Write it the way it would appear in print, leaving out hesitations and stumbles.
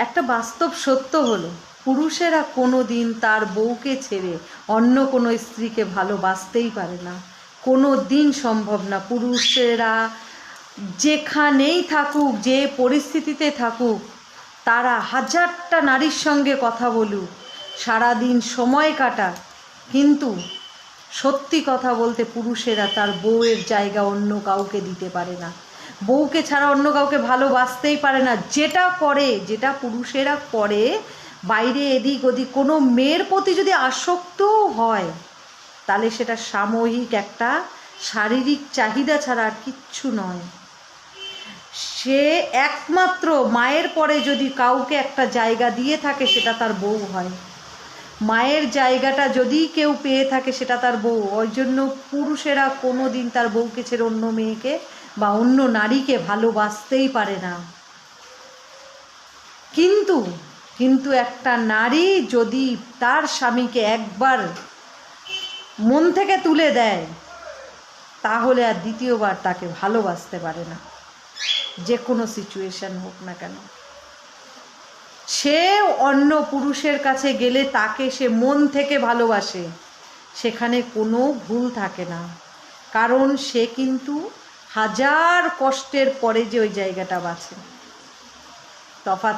একটা বাস্তব সত্য হলো, পুরুষেরা কোনো দিন তার বউকে ছেড়ে অন্য কোনো স্ত্রীকে ভালোবাসতেই পারে না। কোনো দিন সম্ভব না। পুরুষেরা যেখানেই থাকুক, যে পরিস্থিতিতে থাকুক, তারা হাজারটা নারীর সঙ্গে কথা বলুক, সারাদিন সময় কাটাক, কিন্তু সত্যি কথা বলতে পুরুষেরা তার বউয়ের জায়গা অন্য কাউকে দিতে পারে না। বউকে ছাড়া অন্য কাউকে ভালোবাসতেই পারে না। যেটা পুরুষেরা করে, বাইরে এদিক ওদিক কোনো মেয়ের প্রতি যদি আসক্তও হয়, তাহলে সেটা সাময়িক একটা শারীরিক চাহিদা ছাড়া আর কিচ্ছু নয়। সে একমাত্র মায়ের পরে যদি কাউকে একটা জায়গা দিয়ে থাকে, সেটা তার বউ হয়। মায়ের জায়গাটা যদি কেউ পেয়ে থাকে, সেটা তার বউ। ওই জন্য পুরুষেরা কোনো দিন তার বউকে ছেড়ে অন্য মেয়েকে বা অন্য নারীকে ভালোবাসতেই পারে না। কিন্তু একটা নারী যদি তার স্বামীকে একবার মন থেকে তুলে দেয়, তাহলে আর দ্বিতীয়বার তাকে ভালোবাসতে পারে না, যে কোনো সিচুয়েশন হোক না কেন। সে অন্য পুরুষের কাছে গেলে তাকে সে মন থেকে ভালোবাসে, সেখানে কোনো ভুল থাকে না। কারণ সে কিন্তু হাজার কষ্টের পরে যে ওই জায়গাটা বাঁচে, তফাৎ